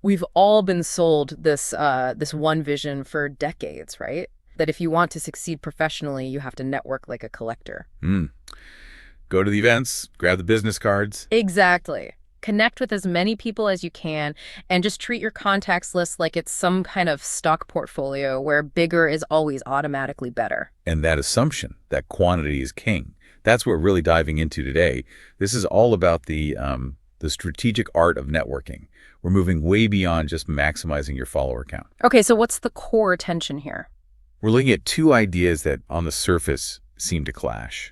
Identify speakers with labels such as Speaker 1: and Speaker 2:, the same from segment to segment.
Speaker 1: We've all been sold this one vision for decades, right? That if you want to succeed professionally, you have to network like a collector.
Speaker 2: Go to the events, grab the business cards.
Speaker 1: Exactly. Connect with as many people as you can and just treat your contacts list like it's some kind of stock portfolio where bigger is always automatically better.
Speaker 2: And that assumption that quantity is king, that's what we're really diving into today. This is all about the strategic art of networking. We're moving way beyond just maximizing your follower count.
Speaker 1: Okay, so what's the core tension here?
Speaker 2: We're looking at two ideas that on the surface seem to clash.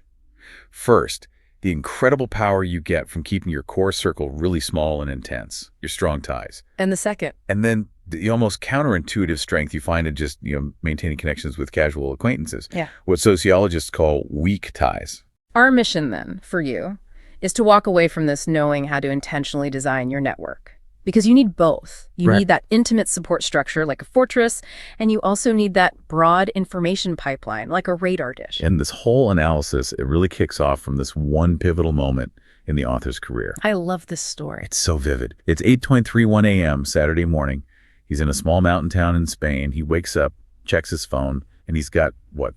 Speaker 2: First, the incredible power you get from keeping your core circle really small and intense, your strong ties.
Speaker 1: And the second?
Speaker 2: And then the almost counterintuitive strength you find in just, maintaining connections with casual acquaintances.
Speaker 1: Yeah.
Speaker 2: What sociologists call weak ties.
Speaker 1: Our mission then, for you, is to walk away from this knowing how to intentionally design your network. Because you need both. You
Speaker 2: Right.
Speaker 1: need that intimate support structure like a fortress, and you also need that broad information pipeline like a radar dish.
Speaker 2: And this whole analysis, it really kicks off from this one pivotal moment in the author's career.
Speaker 1: I love this story.
Speaker 2: It's so vivid. It's 8:31 a.m. Saturday morning. He's in a small mountain town in Spain. He wakes up, checks his phone, and he's got,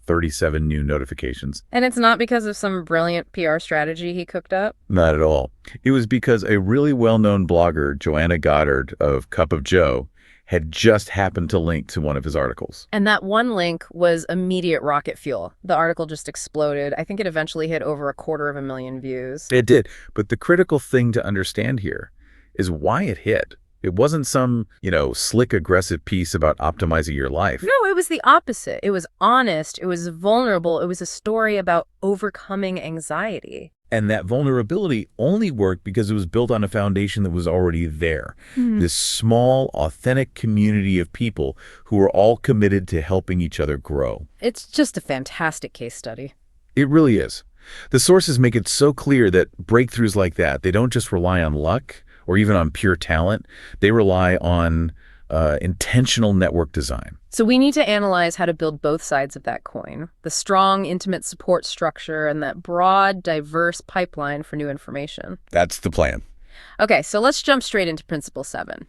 Speaker 2: 37 new notifications.
Speaker 1: And it's not because of some brilliant PR strategy he cooked up?
Speaker 2: Not at all. It was because a really well-known blogger, Joanna Goddard of Cup of Joe, had just happened to link to one of his articles.
Speaker 1: And that one link was immediate rocket fuel. The article just exploded. I think it eventually hit over 250,000 views.
Speaker 2: It did. But the critical thing to understand here is why it hit. It wasn't some, slick, aggressive piece about optimizing your life.
Speaker 1: No, it was the opposite. It was honest. It was vulnerable. It was a story about overcoming anxiety.
Speaker 2: And that vulnerability only worked because it was built on a foundation that was already there. This small, authentic community of people who were all committed to helping each other grow.
Speaker 1: It's just a fantastic case study.
Speaker 2: It really is. The sources make it so clear that breakthroughs like that, they don't just rely on luck or even on pure talent. They rely on intentional network design.
Speaker 1: So we need to analyze how to build both sides of that coin, the strong, intimate support structure and that broad, diverse pipeline for new information.
Speaker 2: That's the plan.
Speaker 1: Okay, so let's jump straight into Principle 7.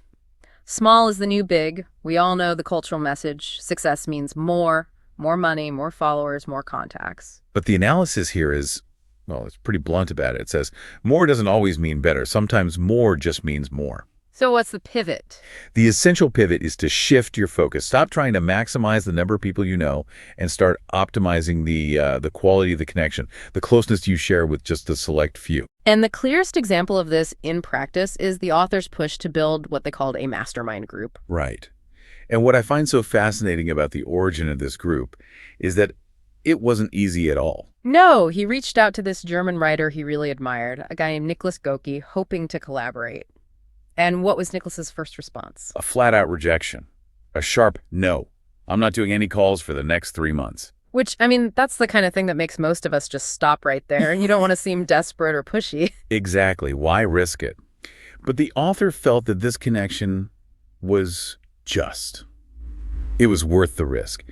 Speaker 1: Small is the new big. We all know the cultural message. Success means more money, more followers, more contacts.
Speaker 2: But the analysis here is, it's pretty blunt about it. It says more doesn't always mean better. Sometimes more just means more.
Speaker 1: So what's the pivot?
Speaker 2: The essential pivot is to shift your focus. Stop trying to maximize the number of people you know and start optimizing the quality of the connection, the closeness you share with just a select few.
Speaker 1: And the clearest example of this in practice is the author's push to build what they called a mastermind group.
Speaker 2: Right. And what I find so fascinating about the origin of this group is that it wasn't easy at all.
Speaker 1: No, he reached out to this German writer he really admired, a guy named Nicholas Goki, hoping to collaborate. And what was Nicholas's first response?
Speaker 2: A flat-out rejection. A sharp no. I'm not doing any calls for the next 3 months.
Speaker 1: Which, that's the kind of thing that makes most of us just stop right there. You don't want to seem desperate or pushy.
Speaker 2: Exactly. Why risk it? But the author felt that this connection was just. It was worth the risk.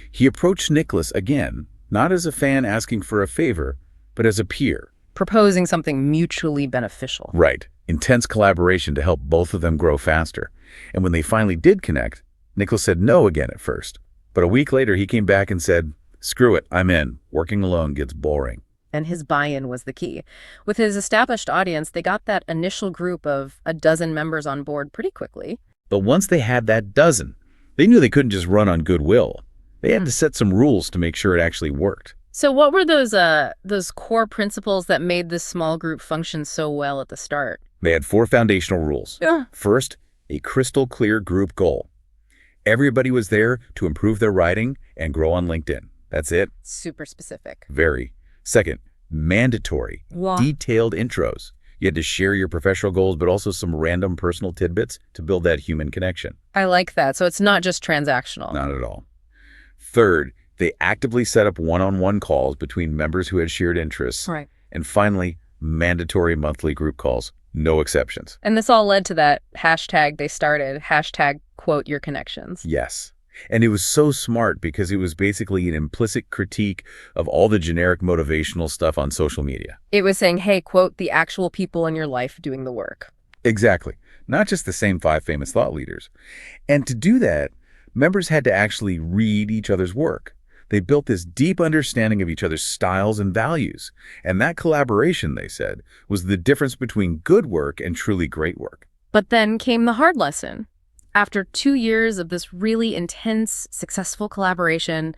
Speaker 2: He approached Nicholas again, not as a fan asking for a favor, but as a peer.
Speaker 1: Proposing something mutually beneficial.
Speaker 2: Right. Intense collaboration to help both of them grow faster. And when they finally did connect, Nicholas said no again at first. But a week later, he came back and said, "Screw it, I'm in. Working alone gets boring."
Speaker 1: And his buy-in was the key. With his established audience, they got that initial group of a dozen members on board pretty quickly.
Speaker 2: But once they had that dozen, they knew they couldn't just run on goodwill. They had to set some rules to make sure it actually worked.
Speaker 1: So what were those core principles that made this small group function so well at the start?
Speaker 2: They had 4 foundational rules.
Speaker 1: Yeah.
Speaker 2: First, a crystal clear group goal. Everybody was there to improve their writing and grow on LinkedIn. That's it.
Speaker 1: Super specific.
Speaker 2: Very. Second, mandatory, detailed intros. You had to share your professional goals, but also some random personal tidbits to build that human connection.
Speaker 1: I like that. So it's not just transactional.
Speaker 2: Not at all. Third, they actively set up one-on-one calls between members who had shared interests.
Speaker 1: Right.
Speaker 2: And finally, mandatory monthly group calls. No exceptions.
Speaker 1: And this all led to that hashtag they started, hashtag quote your connections.
Speaker 2: Yes. And it was so smart because it was basically an implicit critique of all the generic motivational stuff on social media.
Speaker 1: It was saying, hey, quote, the actual people in your life doing the work.
Speaker 2: Exactly. not just the same 5 famous thought leaders. And to do that, members had to actually read each other's work. They built this deep understanding of each other's styles and values. And that collaboration, they said, was the difference between good work and truly great work.
Speaker 1: But then came the hard lesson. After 2 years of this really intense, successful collaboration,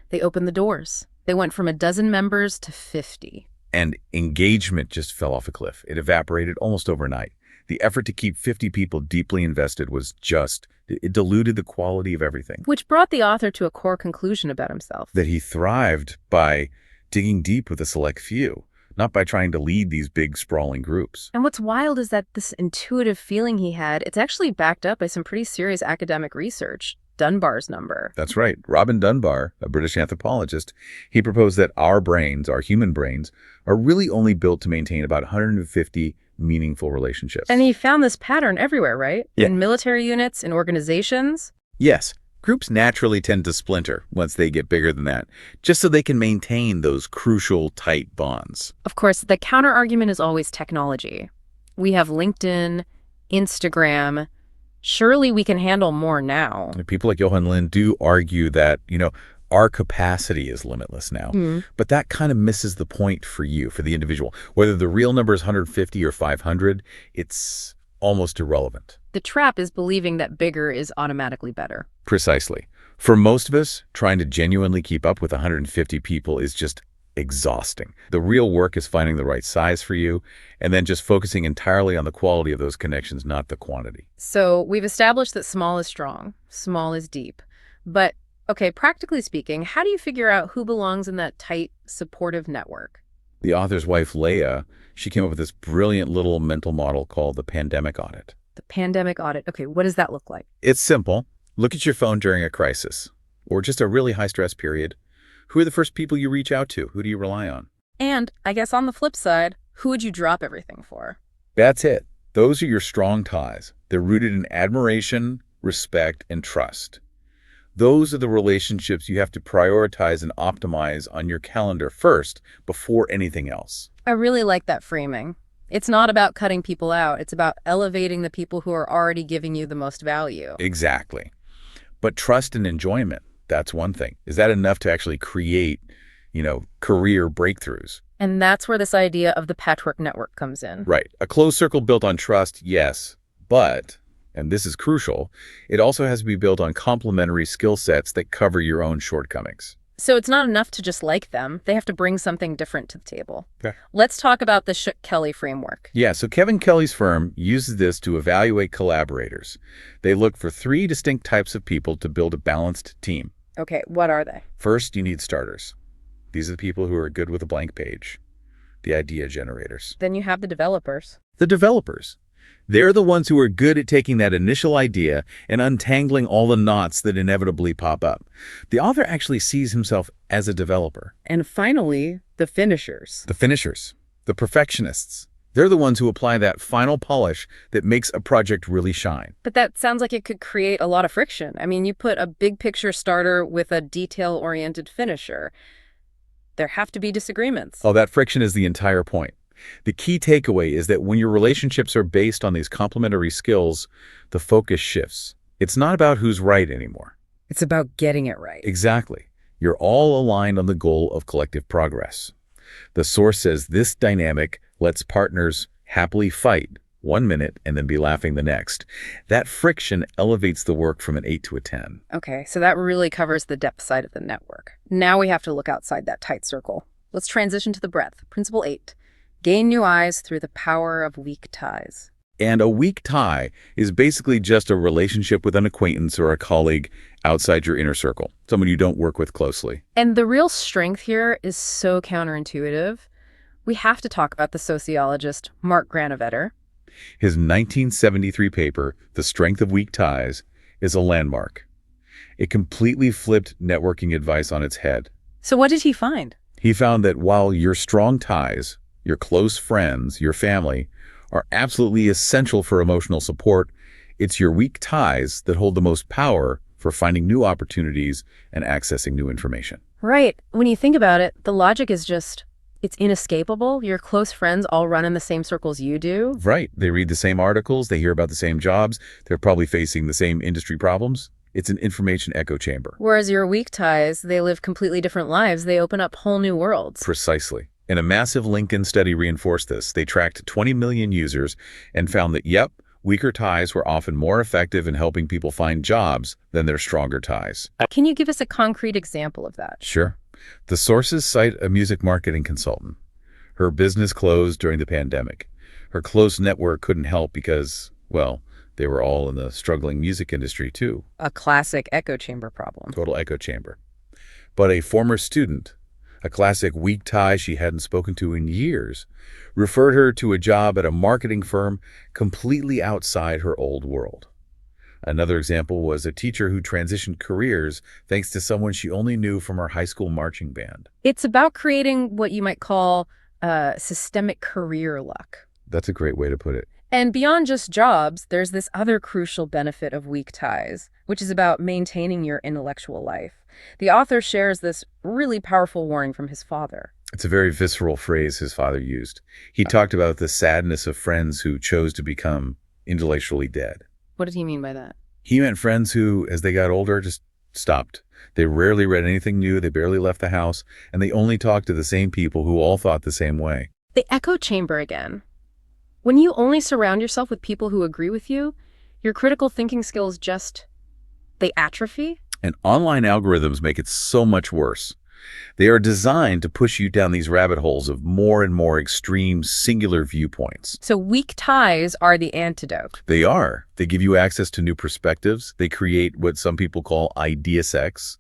Speaker 1: they opened the doors. They went from 12 members to 50.
Speaker 2: And engagement just fell off a cliff. It evaporated almost overnight. The effort to keep 50 people deeply invested it diluted the quality of everything.
Speaker 1: Which brought the author to a core conclusion about himself.
Speaker 2: That he thrived by digging deep with a select few, not by trying to lead these big, sprawling groups.
Speaker 1: And what's wild is that this intuitive feeling he had, it's actually backed up by some pretty serious academic research. Dunbar's number.
Speaker 2: That's right. Robin Dunbar, a British anthropologist, he proposed that our brains, our human brains, are really only built to maintain about 150 meaningful relationships.
Speaker 1: And he found this pattern everywhere, right?
Speaker 2: Yeah.
Speaker 1: In military units, in organizations.
Speaker 2: Yes. Groups naturally tend to splinter once they get bigger than that, just so they can maintain those crucial, tight bonds.
Speaker 1: Of course, the counter-argument is always technology. We have LinkedIn, Instagram. Surely we can handle more now.
Speaker 2: People like Johan Lind do argue that, our capacity is limitless now. But that kind of misses the point for you, for the individual. Whether the real number is 150 or 500, it's almost irrelevant.
Speaker 1: The trap is believing that bigger is automatically better.
Speaker 2: Precisely. For most of us, trying to genuinely keep up with 150 people is just exhausting. The real work is finding the right size for you and then just focusing entirely on the quality of those connections, not the quantity.
Speaker 1: So we've established that small is strong, small is deep. But, okay, practically speaking, how do you figure out who belongs in that tight, supportive network?
Speaker 2: The author's wife, Leah, she came up with this brilliant little mental model called the pandemic audit.
Speaker 1: The pandemic audit. Okay, what does that look like?
Speaker 2: It's simple. Look at your phone during a crisis or just a really high-stress period. Who are the first people you reach out to? Who do you rely on?
Speaker 1: And I guess on the flip side, who would you drop everything for?
Speaker 2: That's it. Those are your strong ties. They're rooted in admiration, respect, and trust. Those are the relationships you have to prioritize and optimize on your calendar first before anything else.
Speaker 1: I really like that framing. It's not about cutting people out. It's about elevating the people who are already giving you the most value.
Speaker 2: Exactly. But trust and enjoyment, that's one thing. Is that enough to actually create, career breakthroughs?
Speaker 1: And that's where this idea of the Patchwork Network comes in.
Speaker 2: Right. A closed circle built on trust, yes. But, and this is crucial, it also has to be built on complementary skill sets that cover your own shortcomings.
Speaker 1: So it's not enough to just like them. They have to bring something different to the table.
Speaker 2: Okay.
Speaker 1: Let's talk about the Shook-Kelly framework.
Speaker 2: Yeah, so Kevin Kelly's firm uses this to evaluate collaborators. They look for 3 distinct types of people to build a balanced team.
Speaker 1: Okay, what are they?
Speaker 2: First, you need starters. These are the people who are good with a blank page, the idea generators.
Speaker 1: Then you have the developers.
Speaker 2: The developers. They're the ones who are good at taking that initial idea and untangling all the knots that inevitably pop up. The author actually sees himself as a developer.
Speaker 1: And finally, the finishers.
Speaker 2: The finishers, the perfectionists. They're the ones who apply that final polish that makes a project really shine.
Speaker 1: But that sounds like it could create a lot of friction. I mean, you put a big picture starter with a detail-oriented finisher. There have to be disagreements.
Speaker 2: Oh, that friction is the entire point. The key takeaway is that when your relationships are based on these complementary skills, the focus shifts. It's not about who's right anymore.
Speaker 1: It's about getting it right.
Speaker 2: Exactly. You're all aligned on the goal of collective progress. The source says this dynamic lets partners happily fight 1 minute and then be laughing the next. That friction elevates the work from an 8 to a 10.
Speaker 1: Okay, so that really covers the depth side of the network. Now we have to look outside that tight circle. Let's transition to the breadth. Principle 8. Gain new eyes through the power of weak ties.
Speaker 2: And a weak tie is basically just a relationship with an acquaintance or a colleague outside your inner circle, someone you don't work with closely.
Speaker 1: And the real strength here is so counterintuitive. We have to talk about the sociologist Mark Granovetter.
Speaker 2: His 1973 paper, The Strength of Weak Ties, is a landmark. It completely flipped networking advice on its head.
Speaker 1: So what did he find?
Speaker 2: He found that while your strong ties, your close friends, your family, are absolutely essential for emotional support, it's your weak ties that hold the most power for finding new opportunities and accessing new information.
Speaker 1: Right. When you think about it, the logic is just It's inescapable. Your close friends all run in the same circles you do.
Speaker 2: Right. They read the same articles, they hear about the same jobs, they're probably facing the same industry problems. It's an information echo chamber.
Speaker 1: Whereas your weak ties, they live completely different lives. They open up whole new worlds.
Speaker 2: Precisely. And a massive LinkedIn study reinforced this. They tracked 20 million users and found that, yep, weaker ties were often more effective in helping people find jobs than their stronger ties.
Speaker 1: Can you give us a concrete example of that?
Speaker 2: Sure. The sources cite a music marketing consultant. Her business closed during the pandemic. Her close network couldn't help because, well, they were all in the struggling music industry too.
Speaker 1: A classic echo chamber problem.
Speaker 2: Total echo chamber. But a former student, a classic weak tie she hadn't spoken to in years, referred her to a job at a marketing firm completely outside her old world. Another example was a teacher who transitioned careers thanks to someone she only knew from her high school marching band.
Speaker 1: It's about creating what you might call systemic career luck.
Speaker 2: That's a great way to put it.
Speaker 1: And beyond just jobs, there's this other crucial benefit of weak ties, which is about maintaining your intellectual life. The author shares this really powerful warning from his father.
Speaker 2: It's a very visceral phrase his father used. He talked about the sadness of friends who chose to become intellectually dead.
Speaker 1: What did he mean by that?
Speaker 2: He meant friends who, as they got older, just stopped. They rarely read anything new, they barely left the house, and they only talked to the same people who all thought the same way.
Speaker 1: The echo chamber again. When you only surround yourself with people who agree with you, your critical thinking skills they atrophy.
Speaker 2: And online algorithms make it so much worse. They are designed to push you down these rabbit holes of more and more extreme, singular viewpoints.
Speaker 1: So weak ties are the antidote.
Speaker 2: They are. They give you access to new perspectives. They create what some people call idea sex,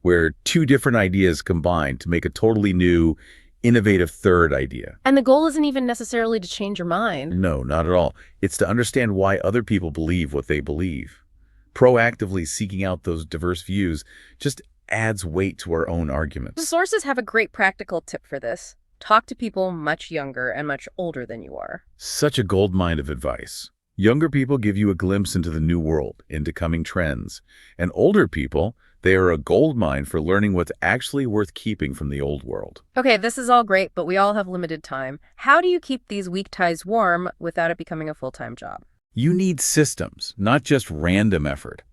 Speaker 2: where two different ideas combine to make a totally new, innovative third idea.
Speaker 1: And the goal isn't even necessarily to change your mind.
Speaker 2: No, not at all. It's to understand why other people believe what they believe. Proactively seeking out those diverse views just adds weight to our own arguments.
Speaker 1: The sources have a great practical tip for this. Talk to people much younger and much older than you are.
Speaker 2: Such a goldmine of advice. Younger people give you a glimpse into the new world, into coming trends. And older people, they are a goldmine for learning what's actually worth keeping from the old world.
Speaker 1: Okay, this is all great, but we all have limited time. How do you keep these weak ties warm without it becoming a full-time job?
Speaker 2: You need systems, not just random effort.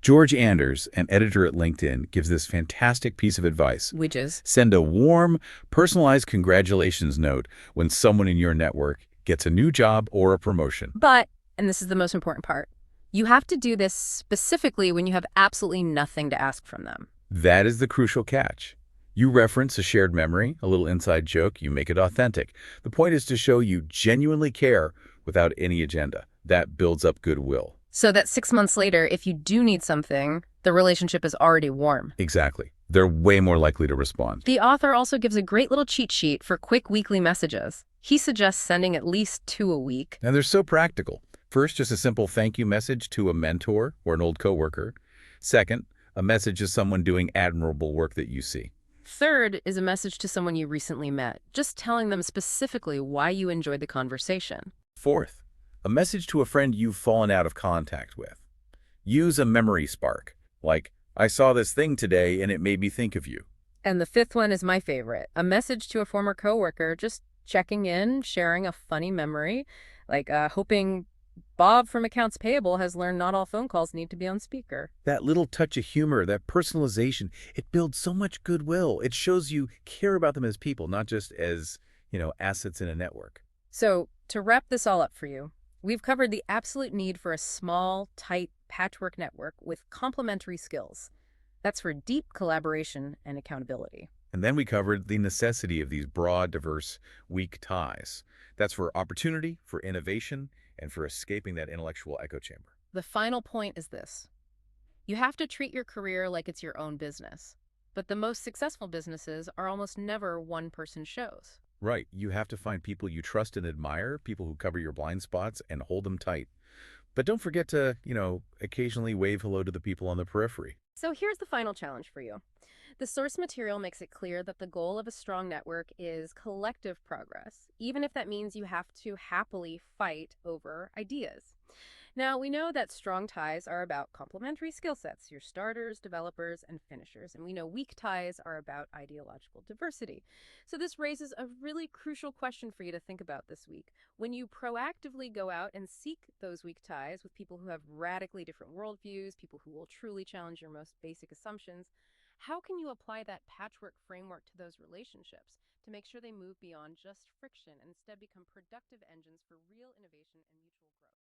Speaker 2: George Anders, an editor at LinkedIn, gives this fantastic piece of advice.
Speaker 1: Which is?
Speaker 2: Send a warm, personalized congratulations note when someone in your network gets a new job or a promotion.
Speaker 1: But, and this is the most important part, you have to do this specifically when you have absolutely nothing to ask from them.
Speaker 2: That is the crucial catch. You reference a shared memory, a little inside joke, you make it authentic. The point is to show you genuinely care without any agenda. That builds up goodwill.
Speaker 1: So that 6 months later, if you do need something, the relationship is already warm.
Speaker 2: Exactly. They're way more likely to respond.
Speaker 1: The author also gives a great little cheat sheet for quick weekly messages. He suggests sending at least 2 a week.
Speaker 2: And they're so practical. First, just a simple thank you message to a mentor or an old coworker. Second, a message to someone doing admirable work that you see.
Speaker 1: Third is a message to someone you recently met, just telling them specifically why you enjoyed the conversation.
Speaker 2: Fourth, a message to a friend you've fallen out of contact with. Use a memory spark, like, I saw this thing today and it made me think of you.
Speaker 1: And the fifth one is my favorite, a message to a former coworker, just checking in, sharing a funny memory, like hoping Bob from Accounts Payable has learned not all phone calls need to be on speaker.
Speaker 2: That little touch of humor, that personalization, it builds so much goodwill. It shows you care about them as people, not just as, assets in a network.
Speaker 1: So, to wrap this all up for you, we've covered the absolute need for a small, tight patchwork network with complementary skills. That's for deep collaboration and accountability.
Speaker 2: And then we covered the necessity of these broad, diverse, weak ties. That's for opportunity, for innovation, and for escaping that intellectual echo chamber.
Speaker 1: The final point is this. You have to treat your career like it's your own business. But the most successful businesses are almost never one-person shows.
Speaker 2: Right. You have to find people you trust and admire, people who cover your blind spots, and hold them tight. But don't forget to, occasionally wave hello to the people on the periphery.
Speaker 1: So here's the final challenge for you. The source material makes it clear that the goal of a strong network is collective progress, even if that means you have to happily fight over ideas. Now, we know that strong ties are about complementary skill sets, your starters, developers, and finishers. And we know weak ties are about ideological diversity. So, this raises a really crucial question for you to think about this week. When you proactively go out and seek those weak ties with people who have radically different worldviews, people who will truly challenge your most basic assumptions, how can you apply that patchwork framework to those relationships to make sure they move beyond just friction and instead become productive engines for real innovation and mutual growth?